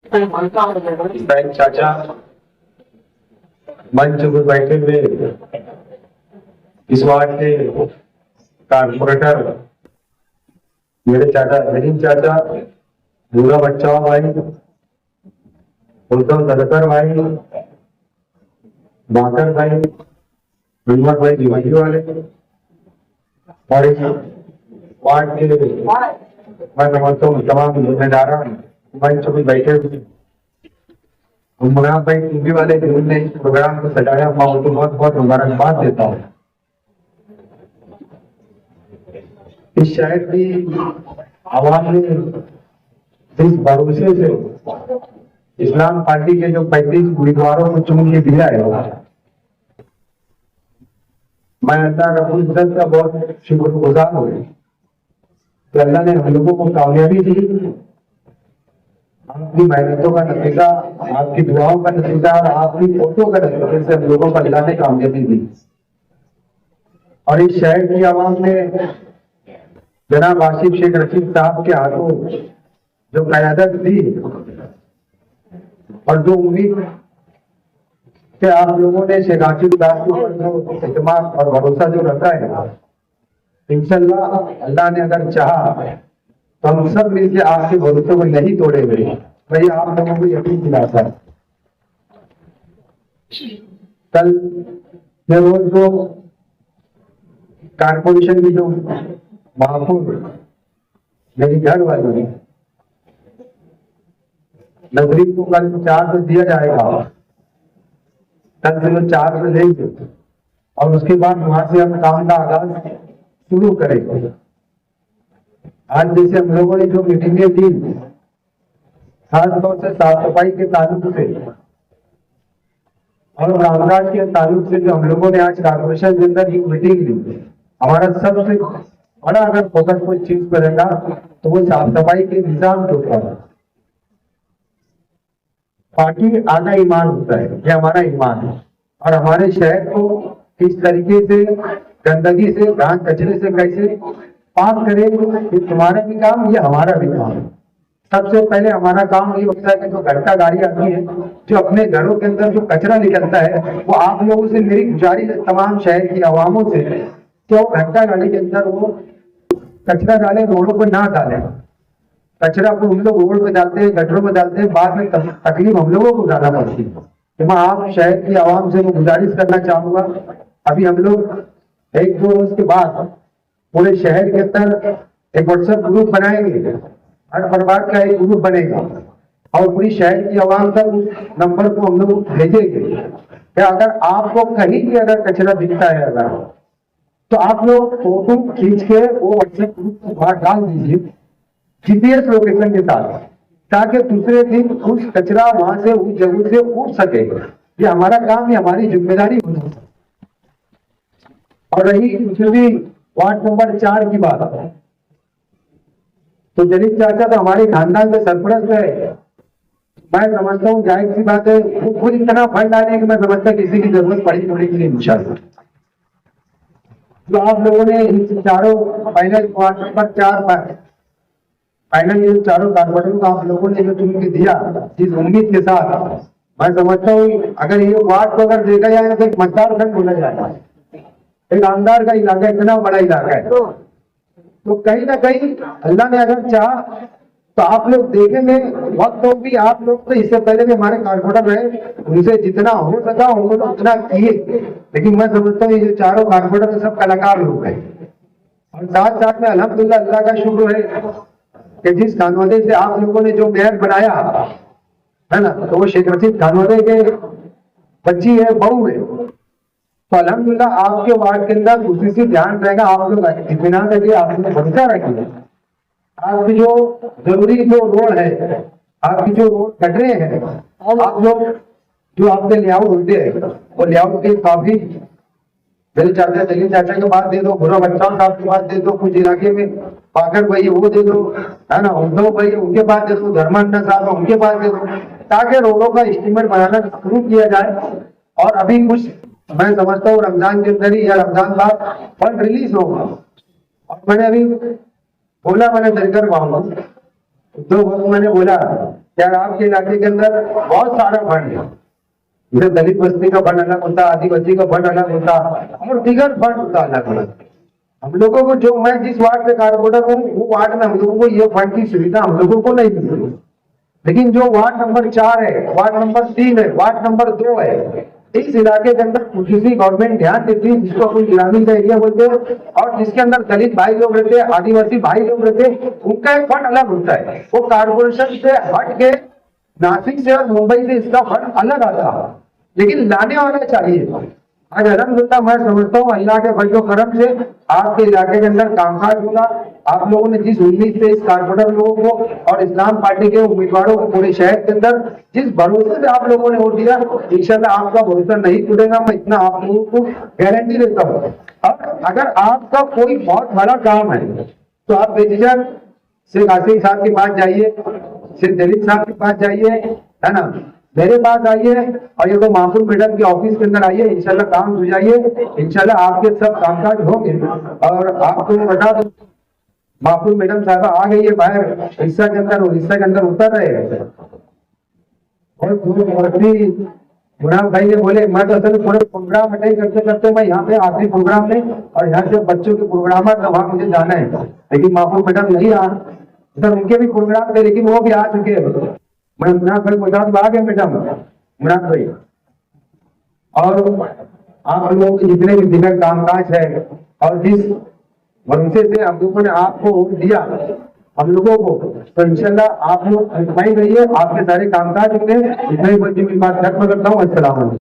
Bank चाचा मंच पर बैठे हुए इस वार्ड के कारपोरेटर मेरे चाचा रहीम चाचा, दूरा बच्चा भाई, उद्धव तलकर भाई, बाकर भाई, हिम्मत भाई दिवाली वाले और इस वार्ड के मैं समझता हूँ तमाम जिम्मेदार मंच पर बैठे हुए भाई टीवी वाले जिन्होंने इस प्रोग्राम को सजाया, मैं उनको बहुत बहुत मुबारकबाद देता हूँ। इस शहर की आवाम ने इस भरोसे से इस्लाम पार्टी के जो 35 उम्मीदवारों को चुन के दिया है, मैं अल्लाह रब्बुल इज्जत का बहुत शुक्रगुजार हूँ कि अल्लाह ने हम लोगों को कामयाबी दी। आपकी मेहनतों का नतीजा, आपकी दुआओं का नतीजा और आपकी फोटो का नतीजे से हम लोगों को अल्लाह ने कामयाबी दी। और इस शहर की आवाम ने जनाब आसिफ शेख रशीद साहब के हाथों जो क़यादत दी और जो उम्मीद कि आप लोगों ने शेख आसिफ साहब के ऊपर जो एतमाद और भरोसा जो रखा है, इंशाल्लाह अल्लाह ने अगर चाहा तो हम सब मिलकर आपके भरोसे को नहीं तोड़ेंगे। भाई आप लोगों को यकीन दिलाता है। कल ये रोज जो कारपोरेशन की जो महापौर मेरी घर वाली नजरीब को कल 4 से दिया जाएगा, कल से 4 से लेंगे और उसके बाद वहां से हम काम का आगाज शुरू करेंगे। आज जैसे हम लोगों ने जो मीटिंगें दी, खासतौर से साफ सफाई के ताल्लुक से और कामकाज के ताल्लुक से जो हम लोगों ने आज कारपोरेशन के अंदर ये मीटिंग ली, हमारा सबसे बड़ा अगर फोकस कोई चीज पर रहेगा तो वो साफ सफाई के निजाम के ऊपर है। पार्टी आधा ईमान होता है, ये हमारा ईमान है और हमारे शहर को किस तरीके से गंदगी से, घास कचरे से कैसे पार करे, ये तुम्हारा भी काम, ये हमारा भी काम है। सबसे पहले हमारा काम ये होता है कि जो घंटा गाड़ी आती है, जो अपने घरों के अंदर जो कचरा निकलता है, वो आप लोगों से मेरी गुजारिश है तमाम शहर की आवामों से कि वो घंटा गाड़ी के अंदर वो कचरा डाले, रोडों पर ना डाले। कचरा को हम लोग रोड पे डालते हैं, गटरों में डालते हैं, बाद में तकलीफ हम लोगों को उठाना पड़ती है। तो मैं आप शहर की आवाम से वो गुजारिश करना चाहूंगा, अभी हम लोग 1-2 रोज के बाद पूरे शहर के अंदर एक व्हाट्सएप ग्रुप बनाएंगे, हर परिवार का एक ग्रुप बनेगा और पूरी शहर की आवाम तक उस नंबर को हम लोग भेजेंगे कि अगर आपको कहीं भी अगर कचरा दिखता है अगर तो आप लोग फोटो खींच के वो व्हाट्सएप ग्रुप को बाहर डाल दीजिए जीपीएस लोकेशन के साथ, ताकि दूसरे दिन उस कचरा वहां से उस जगह से उठ सके। ये हमारा काम, ये हमारी जिम्मेदारी होगी। और रही दूसरी वार्ड नंबर 4 की बात, तो जलील चाचा तो हमारे खानदान के सरपरस्त है। मैं समझता हूँ जाहिर सी बात है वो खुद इतना फंड डाले कि मैं समझता किसी की जरूरत पड़ेगी नहीं इंशाल्लाह। तो आप लोगों ने इन चारों फाइनल वार्ड नंबर 4 फाइनल ये चारों कारपोरेटर को आप लोगों ने जो चुन के दिया, इस उम्मीद के साथ मैं समझता हूँ अगर ये वार्ड को अगर देखा जाए तो एक मतदार खंड बोला जाता है, एक आमदार का इलाका, इतना बड़ा इलाका है। तो कहीं ना कहीं अल्लाह ने अगर चाहा तो आप लोग देखेंगे वक्त तो भी आप लोग तो इससे पहले भी हमारे कारपोरेटर रहे, उनसे जितना हो सका उन्होंने उतना किए। लेकिन मैं समझता हूँ ये जो चारों कारपोरेटर सब कलाकार लोग हैं और साथ साथ में अल्हम्दुलिल्लाह अल्लाह का शुक्र है कि जिस खानवादे से आप लोगों ने जो मेयर बनाया है ना, तो वो शेख रशीद खानवादे के बच्ची है, बहू है। तो अल्हम्दुलिल्लाह आपके वार्ड के अंदर उसी से ध्यान रहेगा। आप लोग इत्मीनान रखिए, आप लोग भरोसा रखिए। आपकी जो जरूरी जो रोड है, आपकी जो रोड गटरे हैं, आप लोग जो आपके लेआउट होते हैं वो लेआउट के काफी मेरे चाचा जलील चाचा के बात दे दो, बुरा बच्चा साहब के बात दे दो, कुछ इलाके में पाकर भाई वो दे दो, है ना, उद्धव भाई उनके पास दे दो, धर्मांडा साहब उनके पास दे दो, ताकि रोडों का एस्टीमेट बनाना शुरू किया जाए। और अभी कुछ मैं समझता हूँ रमजान के अंदर ही या रमजान बाद फंड रिलीज होगा। और मैंने अभी बोला, मैंने दरकर पाऊंगा 2 वक्त मैंने बोला यार आपके इलाके के अंदर बहुत सारा फंड है, जैसे दलित बस्ती का फंड अलग होता, आदिवासी का फंड अलग होता और दीगर फंड होता अलग अलग। हम लोगों को जो, मैं जिस वार्ड से कारपोरेटर हूँ वो वार्ड में हम लोगों को ये फंड की सुविधा हम लोगों को नहीं मिल रही। लेकिन जो वार्ड नंबर 4 है, वार्ड नंबर 3 है, वार्ड नंबर 2 है, इस इलाके के अंदर किसी गवर्नमेंट ध्यान देती है, जिसको कोई ग्रामीण का एरिया बोलते हैं और जिसके अंदर दलित भाई लोग रहते हैं, आदिवासी भाई लोग रहते हैं, उनका एक फंड अलग होता है। वो कारपोरेशन से हट के नासिक से और मुंबई से इसका फंड अलग आता है, लेकिन लाने वाला चाहिए। आज अलहमदुलिल्लाह मैं समझता हूँ अल्लाह के फजल करम से आपके इलाके के अंदर कामकाज होगा। आप लोगों ने जिस उम्मीद से इस कारपोरेटर लोगों को और इस्लाम पार्टी के उम्मीदवारों को पूरे शहर के अंदर जिस भरोसे से आप लोगों ने वोट दिया, इंशाल्लाह आपका भरोसा नहीं टूटेगा, मैं इतना आप लोगों को गारंटी देता हूँ। और अगर आपका कोई बहुत बड़ा काम है तो आप बेझिझक शेख आसिफ साहब के पास जाइए, शेख दलित साहब के पास जाइए, है ना, मेरे पास आइए और ये तो माहफूज मैडम के ऑफिस के अंदर आइए, इंशाल्लाह काम हो जाइए, इंशाल्लाह आपके सब कामकाज होंगे। और आपको बता दो माहफूज मैडम साहब आ गई है बाहर हिस्सा के अंदर, और हिस्सा के अंदर उतर रहे और गुलाम भाई ने बोले मैं तो असल पूरे प्रोग्राम अटेंड करते करते मैं यहाँ पे आखिरी प्रोग्राम में और यहाँ से बच्चों के प्रोग्राम है तो वहाँ मुझे जाना है, लेकिन माहफूज मैडम नहीं आ, सर उनके भी प्रोग्राम थे लेकिन वो भी आ चुके हैं। मैं मुनाफ भाई गुजरात में आ गए मैडम, मुनाफ भाई, और आप लोगों के जितने भी दिनर कामकाज है और जिस भरोसे से हम लोगों ने आपको वोट दिया हम लोगों को, तो इंशाल्लाह आप लोग रहिए, आपके सारे कामकाज होंगे। इतना ही बात खत्म करता हूँ। अस्सलाम वालेकुम।